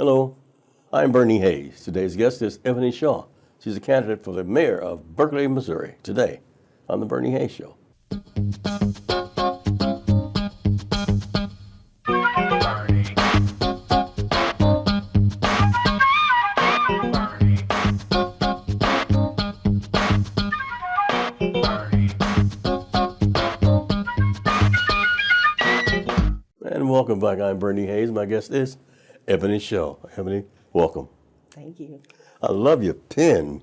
Hello, I'm Bernie Hayes. Today's guest is Ebonee Shaw. She's a candidate for the mayor of Berkeley, Missouri, today on The Bernie Hayes Show. And welcome back. I'm Bernie Hayes. My guest is Ebonee Shaw. Ebonee, welcome. Thank you. I love your pen.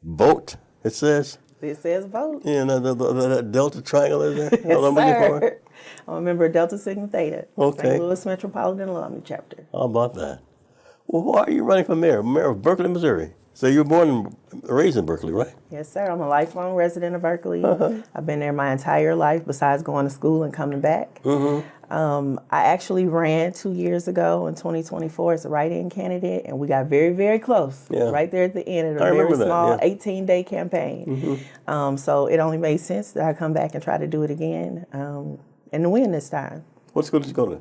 Vote, it says. It says vote. Yeah, that Delta triangle is there? Yes, sir. I'm a member of Delta Sigma Theta, Okay. St. Louis Metropolitan Alumni Chapter. How about that? Well, why are you running for mayor? Mayor of Berkeley, Missouri. So you were born and raised in Berkeley, right? Yes, sir. I'm a lifelong resident of Berkeley. I've been there my entire life besides going to school and coming back. I actually ran 2 years ago in 2024 as a write-in candidate, and we got very, very close. Yeah. Right there at the end of a I very remember that, small yeah. 18-day campaign. So it only made sense that I come back and try to do it again and to win this time. What school did you go to?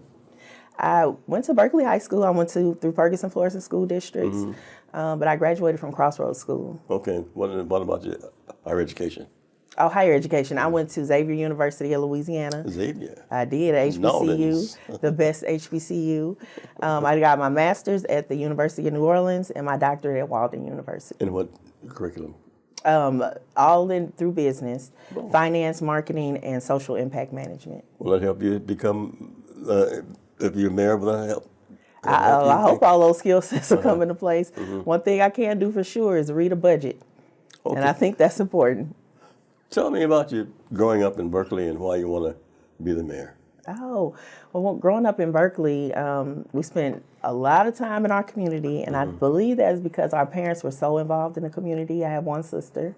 I went to Berkeley High School. I went through Ferguson Florissant School Districts, but I graduated from Crossroads School. Okay. What about your higher education? Oh, higher education. I went to Xavier University of Louisiana. Xavier. I did, HBCU, the best HBCU. I got my master's at the University of New Orleans and my doctorate at Walden University. In what curriculum? All through business, finance, marketing, and social impact management. Will that help you become, if you're mayor, will that help? I hope all those skill sets will come into place. One thing I can do for sure is read a budget, and I think that's important. Tell me about you growing up in Berkeley and why you want to be the mayor. Oh, well, growing up in Berkeley, we spent a lot of time in our community, and I believe that is because our parents were so involved in the community. I have one sister.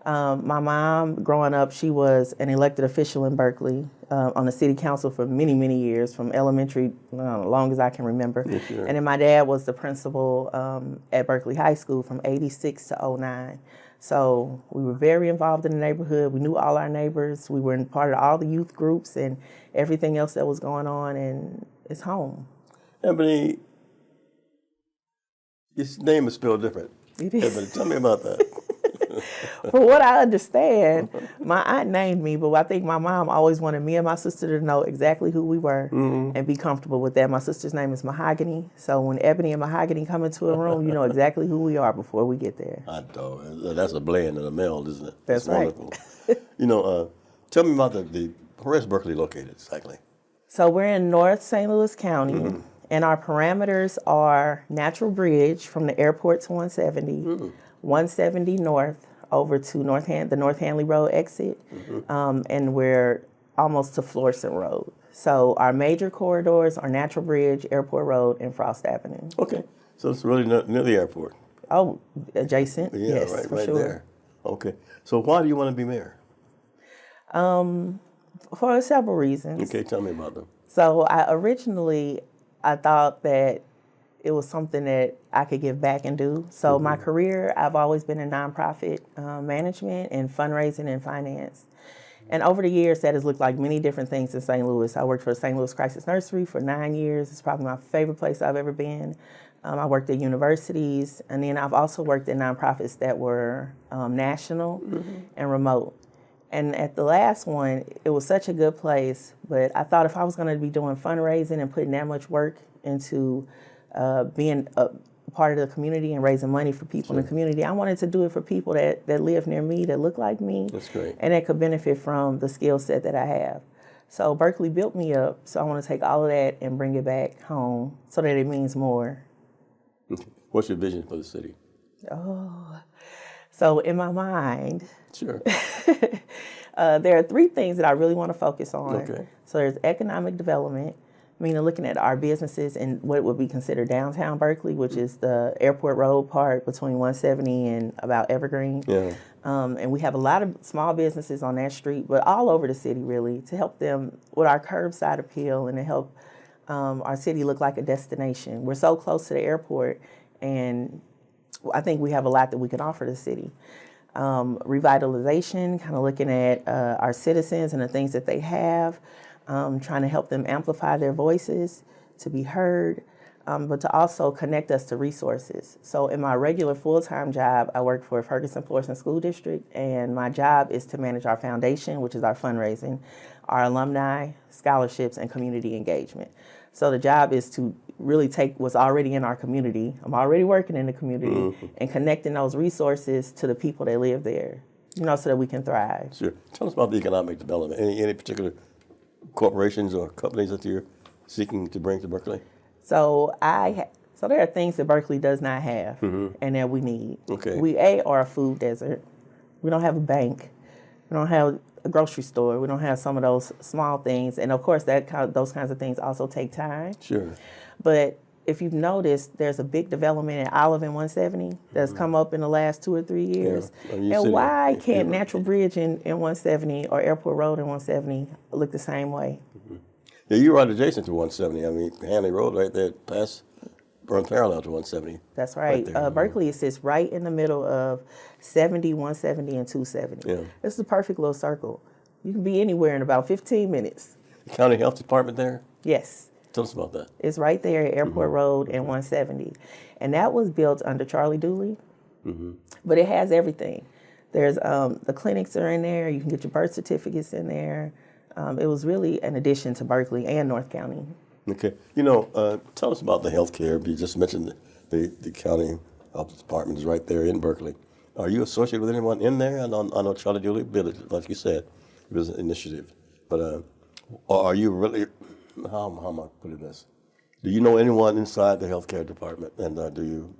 My mom, growing up, she was an elected official in Berkeley on the city council for many, many years, from elementary, as long as I can remember. Yes, sure. And then my dad was the principal at Berkeley High School from '86 to '09. So we were very involved in the neighborhood. We knew all our neighbors. We were in part of all the youth groups and everything else that was going on, and it's home. Ebonee, your name is spelled different. It is. Ebonee, tell me about that. From what I understand, my aunt named me, but I think my mom always wanted me and my sister to know exactly who we were and be comfortable with that. My sister's name is Mahogany, so when Ebonee and Mahogany come into a room, you know exactly who we are before we get there. I know. That's a blend and a meld, isn't it? That's right. Wonderful. Tell me about where's Berkeley located exactly? So we're in North St. Louis County, and our parameters are Natural Bridge from the airport to 170, 170 North, over to the North Hanley Road exit, and we're almost to Florissant Road. So our major corridors are Natural Bridge, Airport Road, and Frost Avenue. Okay, so it's really near the airport. Oh, adjacent? Yeah, yes, right, for right sure. there. Okay, so why do you want to be mayor? For several reasons. Okay, tell me about them. So originally I thought that it was something that I could give back and do. So my career, I've always been in nonprofit management and fundraising and finance. And over the years, that has looked like many different things in St. Louis. I worked for the St. Louis Crisis Nursery for 9 years. It's probably my favorite place I've ever been. I worked at universities, and then I've also worked at nonprofits that were national and remote. And at the last one, it was such a good place, but I thought if I was going to be doing fundraising and putting that much work into being a part of the community and raising money for people in the community, I wanted to do it for people that live near me, that look like me. That's great. And that could benefit from the skill set that I have. So Berkeley built me up, so I want to take all of that and bring it back home so that it means more. What's your vision for the city? So in my mind, Sure. there are 3 things that I really want to focus on. Okay. So there's economic development, meaning looking at our businesses in what would be considered downtown Berkeley, which is the Airport Road part between 170 and about Evergreen. Yeah. And we have a lot of small businesses on that street, but all over the city, really, to help them with our curbside appeal and to help our city look like a destination. We're so close to the airport, and I think we have a lot that we can offer the city. Revitalization, kind of looking at our citizens and the things that they have, trying to help them amplify their voices to be heard. but to also connect us to resources. So in my regular full-time job, I work for Ferguson Florissant School District, and my job is to manage our foundation, which is our fundraising, our alumni, scholarships, and community engagement. So the job is to really take what's already in our community. I'm already working in the community and connecting those resources to the people that live there, so that we can thrive. Sure. Tell us about the economic development. Any particular corporations or companies that you're seeking to bring to Berkeley? So there are things that Berkeley does not have and that we need. Okay. We are a food desert. We don't have a bank. We don't have a grocery store. We don't have some of those small things. And of course, those kinds of things also take time. Sure. But if you've noticed, there's a big development in Olive and 170 that's come up in the last 2 or 3 years. Yeah. And why can't Natural Bridge in 170 or Airport Road in 170 look the same way? Yeah, you're right adjacent to 170. I mean, Hanley Road right there, run parallel to 170. That's right. Berkeley sits right in the middle of 70, 170, and 270. Yeah. It's the perfect little circle. You can be anywhere in about 15 minutes. The county health department there? Yes. Tell us about that. It's right there at Airport Road and 170. And that was built under Charlie Dooley. But it has everything. There's the clinics are in there. You can get your birth certificates in there. It was really an addition to Berkeley and North County. Okay. Tell us about the health care. You just mentioned the county health department is right there in Berkeley. Are you associated with anyone in there? I know Charlie Dooley Village, like you said, it was an initiative. But are you really, how am I putting this? Do you know anyone inside the health care department? And do you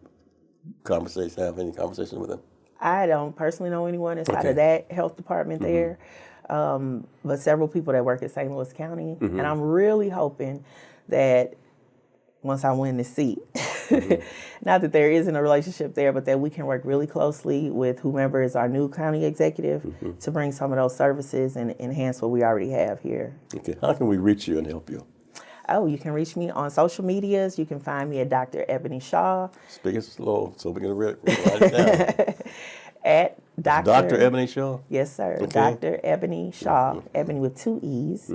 have any conversation with them? I don't personally know anyone inside of that health department there. But several people that work at St. Louis County. And I'm really hoping that once I win the seat, not that there isn't a relationship there, but that we can work really closely with whomever is our new county executive to bring some of those services and enhance what we already have here. Okay. How can we reach you and help you? Oh, you can reach me on social medias. You can find me at Dr. Ebonee Shaw. Speak it slow so we can write it down. At Dr. Ebonee Shaw? Yes, sir. Okay. Dr. Ebonee Shaw. Ebonee with 2 E's.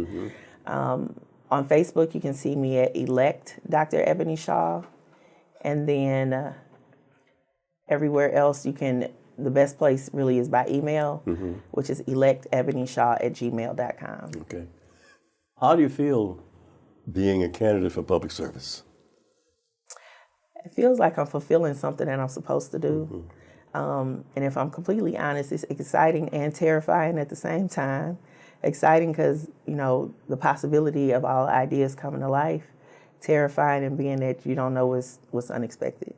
On Facebook, you can see me at Elect Dr. Ebonee Shaw. And then everywhere else, the best place really is by email, which is electeboneeshaw@gmail.com. Okay. How do you feel being a candidate for public service? It feels like I'm fulfilling something that I'm supposed to do. And if I'm completely honest, it's exciting and terrifying at the same time. Exciting because, the possibility of all ideas coming to life. Terrifying and being that you don't know what's unexpected.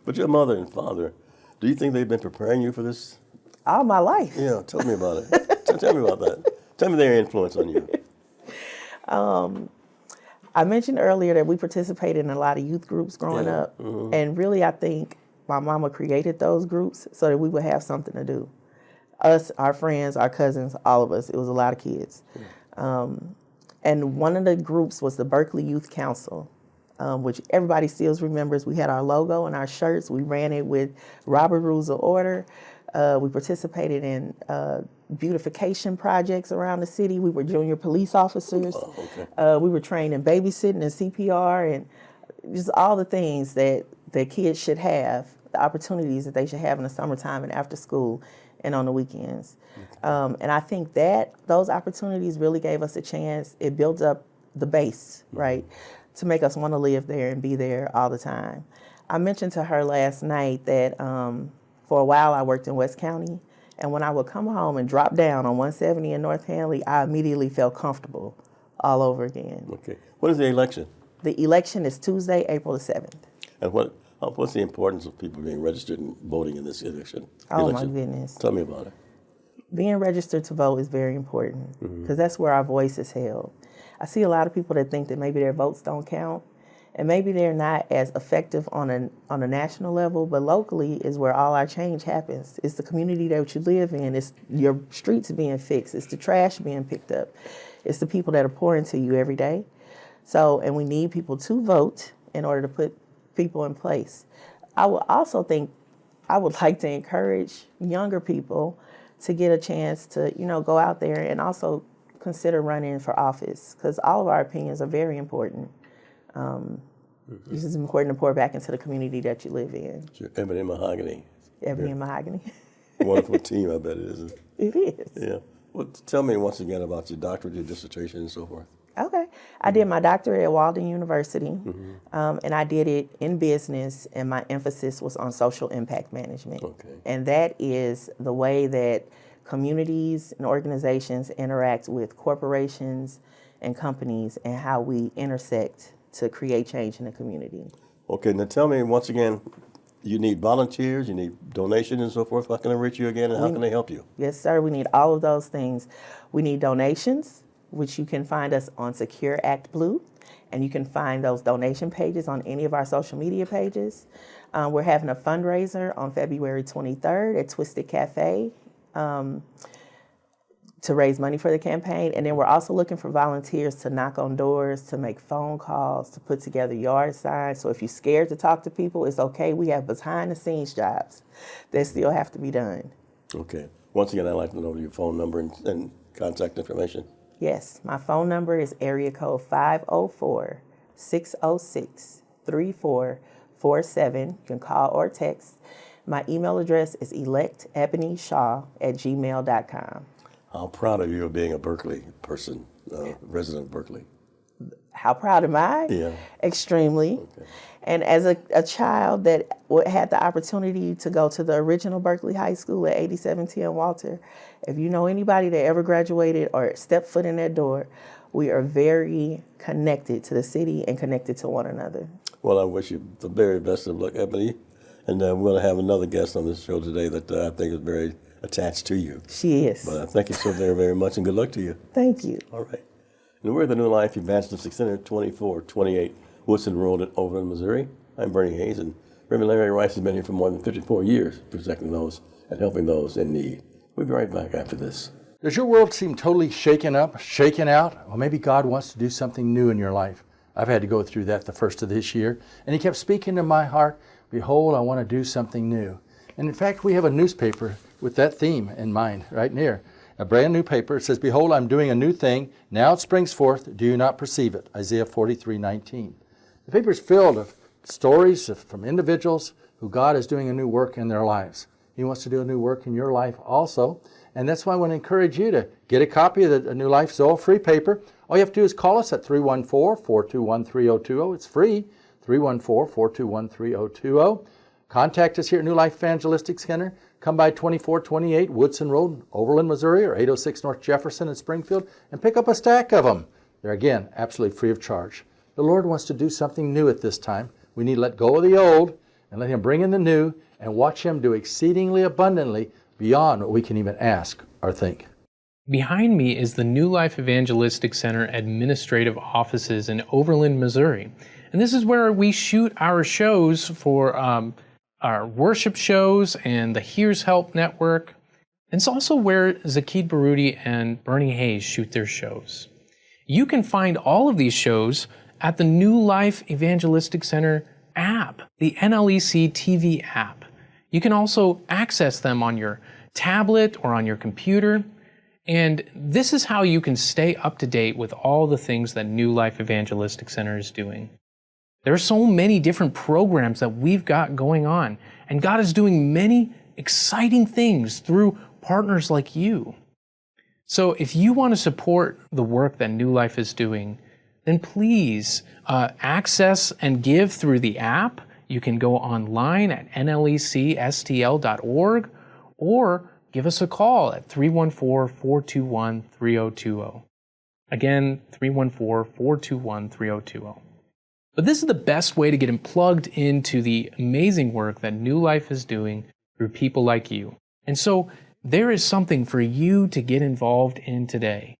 But your mother and father, do you think they've been preparing you for this? All my life. Yeah, tell me about it. Tell me about that. Tell me their influence on you. I mentioned earlier that we participated in a lot of youth groups growing up. And really, I think my mama created those groups so that we would have something to do. Us, our friends, our cousins, all of us. It was a lot of kids. And one of the groups was the Berkeley Youth Council, which everybody still remembers. We had our logo and our shirts. We ran it with Robert Rules of Order. We participated in beautification projects around the city. We were junior police officers. We were trained in babysitting and CPR and just all the things that kids should have, the opportunities that they should have in the summertime and after school and on the weekends. And I think that those opportunities really gave us a chance. It built up the base, right, to make us want to live there and be there all the time. I mentioned to her last night that for a while I worked in West County, and when I would come home and drop down on 170 in North Hanley, I immediately felt comfortable all over again. Okay. When is the election? The election is Tuesday, April the 7th. And what's the importance of people being registered and voting in this election? Oh, my goodness. Tell me about it. Being registered to vote is very important because that's where our voice is held. I see a lot of people that think that maybe their votes don't count, and maybe they're not as effective on a national level, but locally is where all our change happens. It's the community that you live in. It's your streets being fixed. It's the trash being picked up. It's the people that are pouring to you every day. So, and we need people to vote in order to put people in place. I would also think I would like to encourage younger people to get a chance to, go out there and also consider running for office because all of our opinions are very important. It's just important to pour back into the community that you live in. Sure. Ebonee Mahogany. Ebony and Mahogany. Wonderful team, I bet it is. It is. Yeah. Well, tell me once again about your doctorate, your dissertation, and so forth. Okay. I did my doctorate at Walden University, and I did it in business, and my emphasis was on social impact management. Okay. And that is the way that communities and organizations interact with corporations and companies and how we intersect to create change in the community. Okay, now tell me once again, you need volunteers, you need donations and so forth. How can I reach you again, and how can they help you? Yes, sir. We need all of those things. We need donations, which you can find us on Secure Act Blue, and you can find those donation pages on any of our social media pages. We're having a fundraiser on February 23rd at Twisted Cafe to raise money for the campaign. And then we're also looking for volunteers to knock on doors, to make phone calls, to put together yard signs. So if you're scared to talk to people, it's okay. We have behind-the-scenes jobs that still have to be done. Okay. Once again, I'd like to know your phone number and contact information. Yes, my phone number is area code 504-606-3447. You can call or text. My email address is electeboneeshaw@gmail.com. How proud of you of being a Berkeley person, resident of Berkeley. How proud am I? Yeah. Extremely. Okay. And as a child that had the opportunity to go to the original Berkeley High School at 8710 Walter, if you know anybody that ever graduated or stepped foot in that door, we are very connected to the city and connected to one another. Well, I wish you the very best of luck, Ebonee. And we're going to have another guest on this show today that I think is very attached to you. She is. But I thank you so very, very much, and good luck to you. Thank you. All right. And we're at the New Life Evangelistic Center, 2428 Woodson Road in Overland, Missouri. I'm Bernie Hayes, and Reverend Larry Rice has been here for more than 54 years, protecting those and helping those in need. We'll be right back after this. Does your world seem totally shaken up, shaken out? Well, maybe God wants to do something new in your life. I've had to go through that the first of this year, and He kept speaking to my heart, behold, I want to do something new. And in fact, we have a newspaper with that theme in mind right near. A brand new paper. It says, behold, I'm doing a new thing. Now it springs forth. Do you not perceive it? Isaiah 43:19. The paper is filled of stories from individuals who God is doing a new work in their lives. He wants to do a new work in your life also. And that's why I want to encourage you to get a copy of the New Life Zoe free paper. All you have to do is call us at 314-421-3020. It's free, 314-421-3020. Contact us here at New Life Evangelistic Center. Come by 2428 Woodson Road, Overland, Missouri, or 806 North Jefferson in Springfield, and pick up a stack of them. They're, again, absolutely free of charge. The Lord wants to do something new at this time. We need to let go of the old and let Him bring in the new and watch Him do exceedingly abundantly beyond what we can even ask or think. Behind me is the New Life Evangelistic Center administrative offices in Overland, Missouri. And this is where we shoot our shows for our worship shows and the Here's Help Network. It's also where Zakid Baroudi and Bernie Hayes shoot their shows. You can find all of these shows at the New Life Evangelistic Center app, the NLEC TV app. You can also access them on your tablet or on your computer. And this is how you can stay up to date with all the things that New Life Evangelistic Center is doing. There are so many different programs that we've got going on, and God is doing many exciting things through partners like you. So if you want to support the work that New Life is doing, then please access and give through the app. You can go online at nlecstl.org or give us a call at 314-421-3020. Again, 314-421-3020. But this is the best way to get plugged into the amazing work that New Life is doing through people like you. And so there is something for you to get involved in today.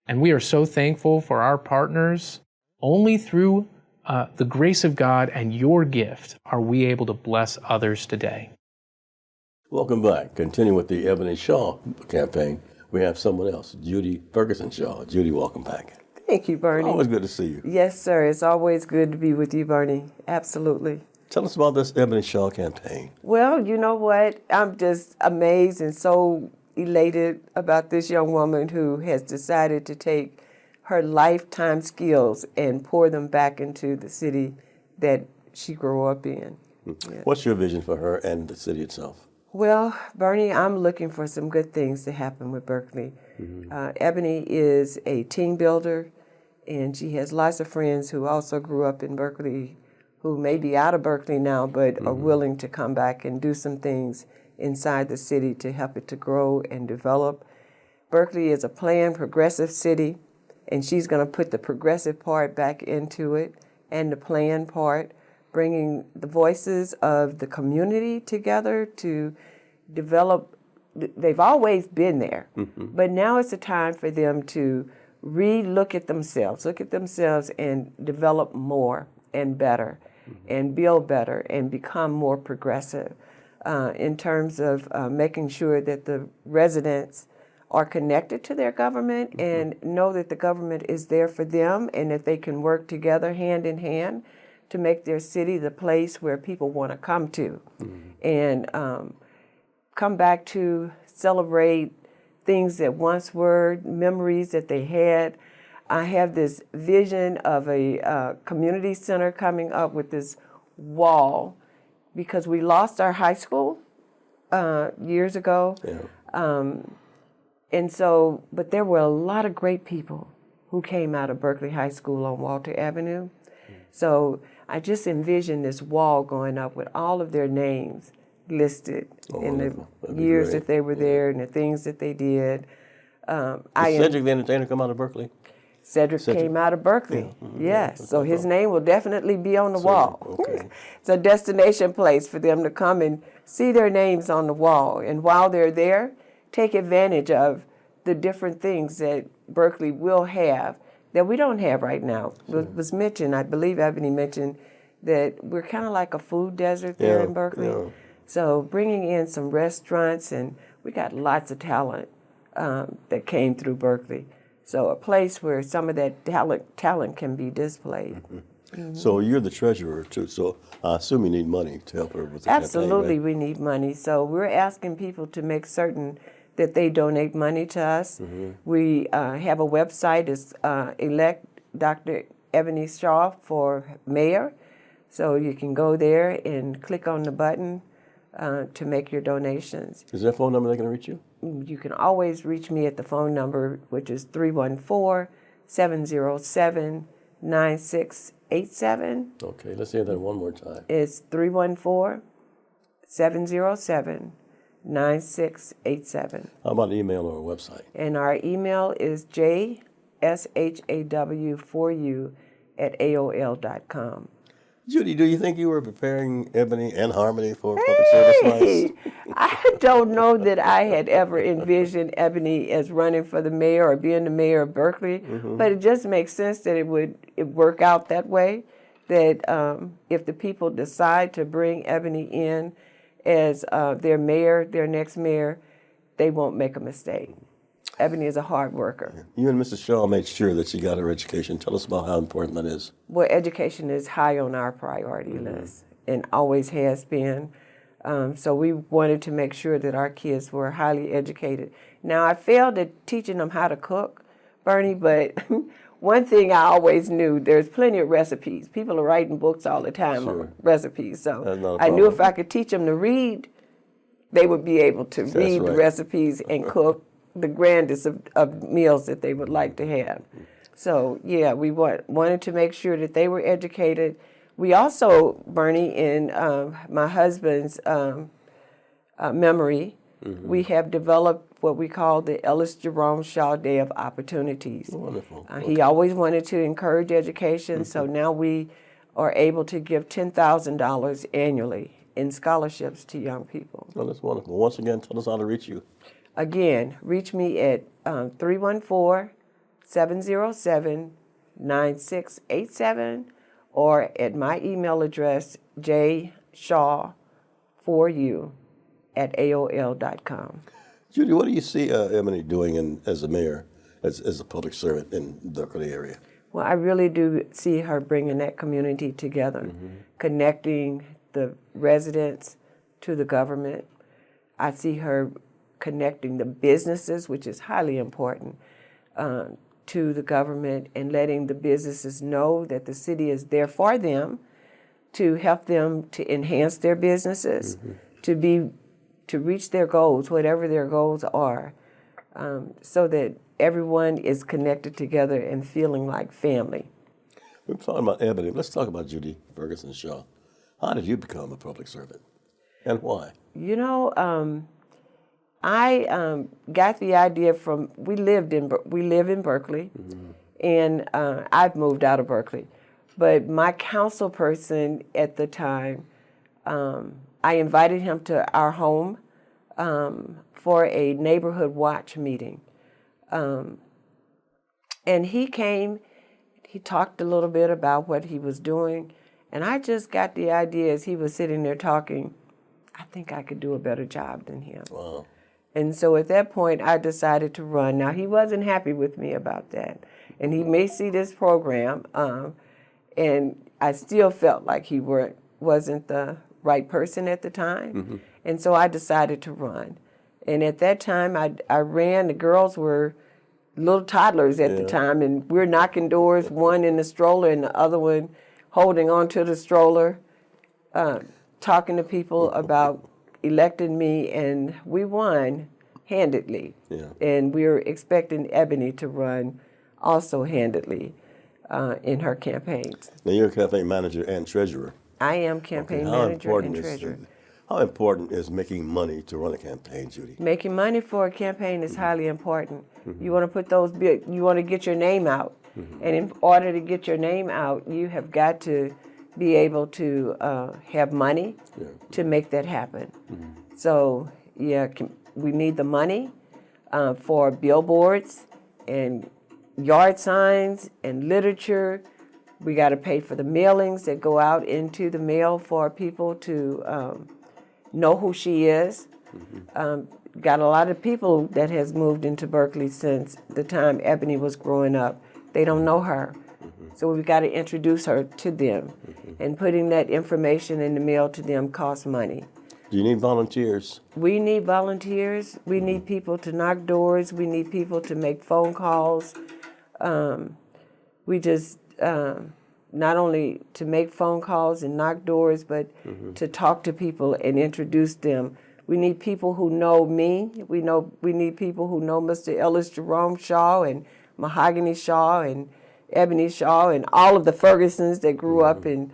And we are so thankful for our partners. Only through the grace of God and your gift are we able to bless others today. Welcome back. Continue with the Ebonee Shaw campaign. We have someone else, Judy Ferguson Shaw. Judy, welcome back. Thank you, Bernie. Always good to see you. Yes, sir. It's always good to be with you, Bernie. Absolutely. Tell us about this Ebonee Shaw campaign. Well, you know what? I'm just amazed and so elated about this young woman who has decided to take her lifetime skills and pour them back into the city that she grew up in. Yeah. What's your vision for her and the city itself? Well, Bernie, I'm looking for some good things to happen with Berkeley. Ebonee is a team builder, and she has lots of friends who also grew up in Berkeley, who may be out of Berkeley now, but are willing to come back and do some things inside the city to help it to grow and develop. Berkeley is a planned, progressive city, and she's going to put the progressive part back into it and the planned part, bringing the voices of the community together to develop. They've always been there, but now it's a time for them to look at themselves and develop more and better and build better and become more progressive in terms of making sure that the residents are connected to their government and know that the government is there for them and that they can work together hand in hand to make their city the place where people want to come to and come back to celebrate things that once were, memories that they had. I have this vision of a community center coming up with this wall because we lost our high school years ago. And so, but there were a lot of great people who came out of Berkeley High School on Walter Avenue. So I just envision this wall going up with all of their names listed in the years that they were there and the things that they did. Did Cedric the Entertainer come out of Berkeley? Cedric came out of Berkeley, yes. So his name will definitely be on the wall. Okay. It's a destination place for them to come and see their names on the wall. And while they're there, take advantage of the different things that Berkeley will have that we don't have right now. It was mentioned, I believe Ebonee mentioned, that we're kind of like a food desert there in Berkeley. So bringing in some restaurants, and we got lots of talent that came through Berkeley. So a place where some of that talent can be displayed. So you're the treasurer too, so I assume you need money to help her with the campaign, Absolutely, right? we need money. So we're asking people to make certain that they donate money to us. We have a website, it's elect Dr. Ebonee Shaw for mayor. So you can go there and click on the button to make your donations. Is there a phone number they can reach you? You can always reach me at the phone number, which is 314-707-9687. Okay, let's hear that one more time. It's 314-707-9687. How about email or website? And our email is jshaw4u@aol.com. Judy, do you think you were preparing Ebonee and Harmony for public service life? I don't know that I had ever envisioned Ebonee as running for the mayor or being the mayor of Berkeley, but it just makes sense that it would work out that way, that if the people decide to bring Ebonee in as their mayor, their next mayor, they won't make a mistake. Ebonee is a hard worker. You and Mrs. Shaw made sure that she got her education. Tell us about how important that is. Well, education is high on our priority list and always has been. So we wanted to make sure that our kids were highly educated. Now, I failed at teaching them how to cook, Bernie, but one thing I always knew, there's plenty of recipes. People are writing books all the time on recipes. So I knew if I could teach them to read, they would be able to read the recipes and cook the grandest of meals that they would like to have. So, yeah, we wanted to make sure that they were educated. We also, Bernie, in my husband's memory, we have developed what we call the Ellis Jerome Shaw Day of Opportunities. Wonderful. He always wanted to encourage education, so now we are able to give $10,000 annually in scholarships to young people. Well, that's wonderful. Once again, tell us how to reach you. Again, reach me at 314-707-9687 or at my email address, jshaw4u@aol.com. Judy, what do you see Ebonee doing as a mayor, as a public servant in the Berkeley area? Well, I really do see her bringing that community together, connecting the residents to the government. I see her connecting the businesses, which is highly important, to the government and letting the businesses know that the city is there for them, to help them to enhance their businesses, to reach their goals, whatever their goals are, so that everyone is connected together and feeling like family. We're talking about Ebonee. Let's talk about Judy Ferguson Shaw. How did you become a public servant, and why? You know, I got the idea from we live in Berkeley, and I've moved out of Berkeley, but my council person at the time, I invited him to our home for a neighborhood watch meeting, and he came. He talked a little bit about what he was doing, and I just got the idea as he was sitting there talking, I think I could do a better job than him. Wow. And so at that point, I decided to run. Now, he wasn't happy with me about that, and he may see this program, and I still felt like he wasn't the right person at the time, and so I decided to run. And at that time, I ran. The girls were little toddlers at the time, and we're knocking doors, one in the stroller and the other one holding onto the stroller, talking to people about electing me, and we won handedly. Yeah. And we're expecting Ebonee to run also handedly in her campaigns. Now you're a campaign manager and treasurer. I am campaign How manager important and treasurer. How important is making money to run a campaign, Judy? Making money for a campaign is highly important. You want to put you want to get your name out. And in order to get your name out, you have got to be able to have money to make that happen. So, yeah, we need the money for billboards and yard signs and literature. We got to pay for the mailings that go out into the mail for people to know who she is. Got a lot of people that has moved into Berkeley since the time Ebonee was growing up. They don't know her. So we've got to introduce her to them. And putting that information in the mail to them costs money. Do you need volunteers? We need volunteers. We need people to knock doors. We need people to make phone calls. We just, not only to make phone calls and knock doors, but to talk to people and introduce them. We need people who know me. We need people who know Mr. Ellis Jerome Shaw and Mahogany Shaw and Ebonee Shaw and all of the Fergusons that grew up and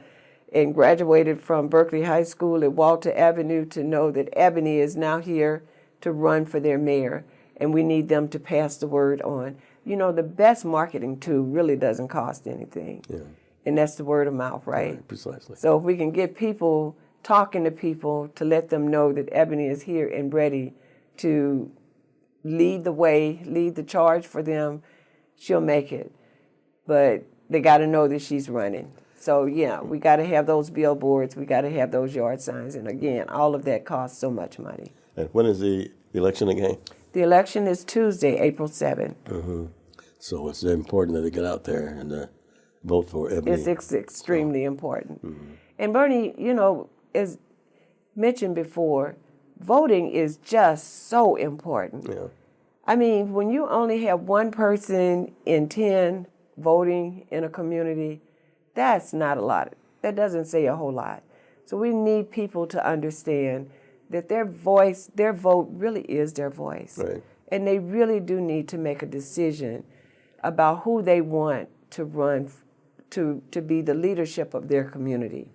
graduated from Berkeley High School at Walter Avenue to know that Ebonee is now here to run for their mayor, and we need them to pass the word on. You know, the best marketing tool really doesn't cost anything, and that's the word of mouth, right? Precisely. So if we can get people talking to people to let them know that Ebonee is here and ready to lead the way, lead the charge for them, she'll make it. But they got to know that she's running. So, yeah, we got to have those billboards. We got to have those yard signs. And, again, all of that costs so much money. And when is the election again? The election is Tuesday, April 7th. So it's important that they get out there and vote for Ebonee. It's extremely important. And, Bernie, you know, as mentioned before, voting is just so important. Yeah. I mean, when you only have one person in 10 voting in a community, that's not a lot. That doesn't say a whole lot. So we need people to understand that their vote really is their voice. Right. And they really do need to make a decision about who they want to run to be the leadership of their community.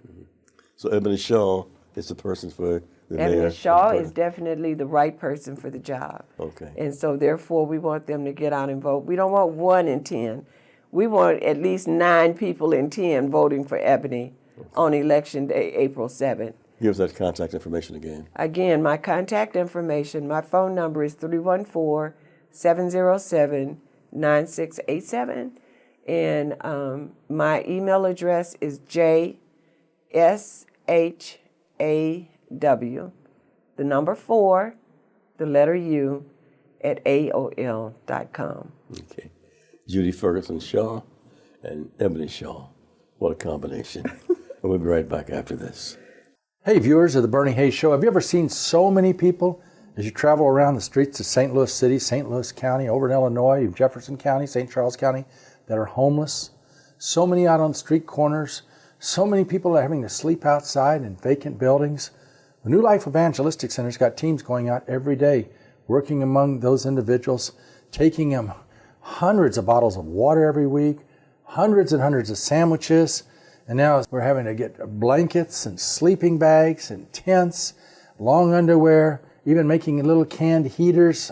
So Ebonee Shaw is the person for the mayor. Ebonee Shaw is definitely the right person for the job. Okay. And so therefore we want them to get out and vote. We don't want 1 in 10. We want at least 9 people in 10 voting for Ebonee on election day, April 7th. Give us that contact information again. Again, my contact information, my phone number is 314-707-9687. And my email address is JSHAW, the number 4, the letter U, at AOL.com. Okay. Judy Ferguson Shaw and Ebonee Shaw. What a combination. And we'll be right back after this. Hey, viewers of the Bernie Hayes Show, have you ever seen so many people as you travel around the streets of St. Louis City, St. Louis County, over in Illinois, Jefferson County, St. Charles County, that are homeless? So many out on street corners, So many people are having to sleep outside in vacant buildings. The New Life Evangelistic Center's got teams going out every day, working among those individuals, taking them hundreds of bottles of water every week, hundreds and hundreds of sandwiches, and now we're having to get blankets and sleeping bags and tents, long underwear, even making little canned heaters,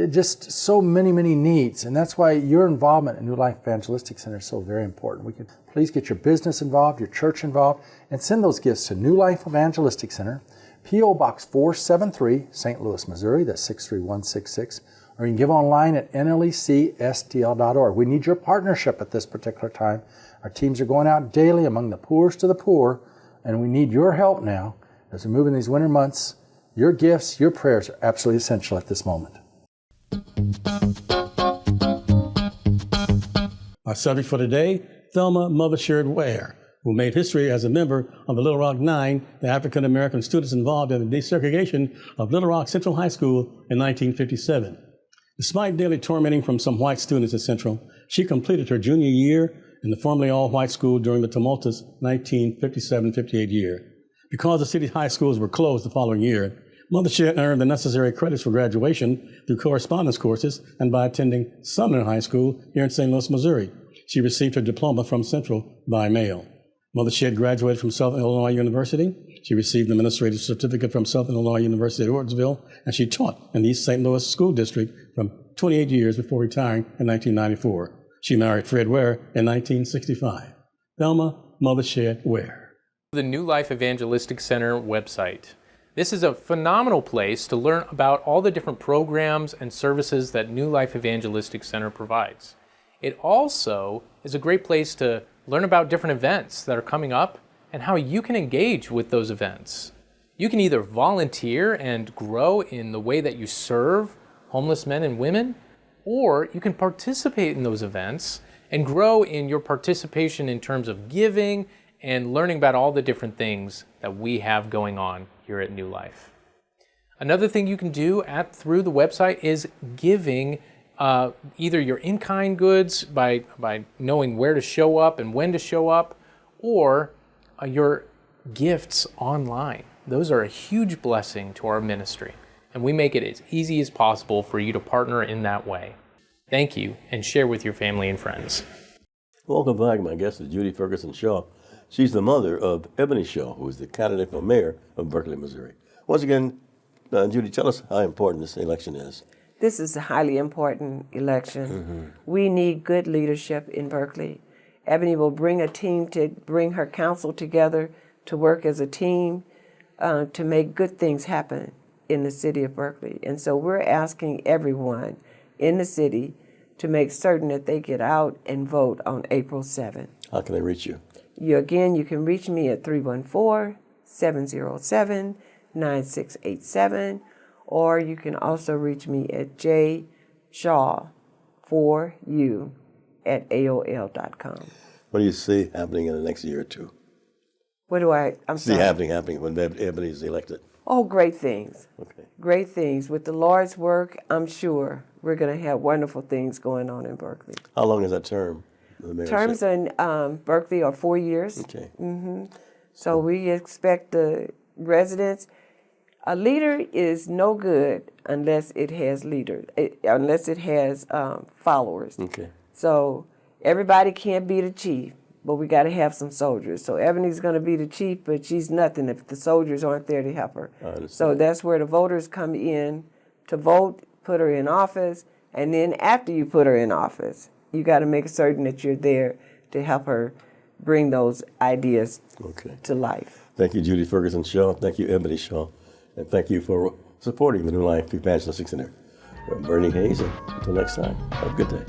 just so many, many needs. And that's why your involvement in New Life Evangelistic Center is so very important. Please get your business involved, your church involved, and send those gifts to New Life Evangelistic Center, P.O. Box 473, St. Louis, Missouri, that's 63166, or you can give online at nlecstl.org. We need your partnership at this particular time. Our teams are going out daily among the poorest of the poor, and we need your help now as we move in these winter months. Your gifts, your prayers are absolutely essential at this moment. Our subject for today, Thelma Mothershed Ware, who made history as a member of the Little Rock Nine, the African-American students involved in the desegregation of Little Rock Central High School in 1957. Despite daily tormenting from some white students at Central, she completed her junior year in the formerly all-white school during the tumultuous 1957-58 year. Because the city high schools were closed the following year, Mothershed earned the necessary credits for graduation through correspondence courses and by attending Sumner High School here in St. Louis, Missouri. She received her diploma from Central by mail. Mothershed graduated from Southern Illinois University. She received an administrative certificate from Southern Illinois University at Ortonville, and she taught in the East St. Louis School District from 28 years before retiring in 1994. She married Fred Ware in 1965. Thelma Mothershed Ware. The New Life Evangelistic Center website. This is a phenomenal place to learn about all the different programs and services that New Life Evangelistic Center provides. It also is a great place to learn about different events that are coming up and how you can engage with those events. You can either volunteer and grow in the way that you serve homeless men and women, or you can participate in those events and grow in your participation in terms of giving and learning about all the different things that we have going on here at New Life. Another thing you can do through the website is giving either your in-kind goods by knowing where to show up and when to show up, or your gifts online. Those are a huge blessing to our ministry, and we make it as easy as possible for you to partner in that way. Thank you, and share with your family and friends. Welcome back. My guest is Judy Ferguson Shaw. She's the mother of Ebonee Shaw, who is the candidate for mayor of Berkeley, Missouri. Once again, Judy, tell us how important this election is. This is a highly important election. Mm-hmm. We need good leadership in Berkeley. Ebonee will bring a team to bring her council together to work as a team to make good things happen in the city of Berkeley. And so we're asking everyone in the city to make certain that they get out and vote on April 7th. How can they reach you? You can reach me at 314-707-9687, or you can also reach me at jshaw4u@aol.com. What do you see happening in the next year or two? What do I see happening when Ebonee is elected? Oh, great things. Okay. Great things. With the Lord's work, I'm sure we're going to have wonderful things going on in Berkeley. How long is that term? Terms in Berkeley are 4 years. Okay. Mm-hmm. So we expect the residents. A leader is no good unless it has followers. Okay. So everybody can't be the chief, but we got to have some soldiers. So Ebonee's going to be the chief, but she's nothing if the soldiers aren't there to help her. So that's where the voters come in to vote, put her in office, and then after you put her in office, you got to make certain that you're there to help her bring those ideas to life. Thank you, Judy Ferguson Shaw. Thank you, Ebonee Shaw. And thank you for supporting the New Life Evangelistic Center. I'm Bernie Hayes, and until next time, have a good day.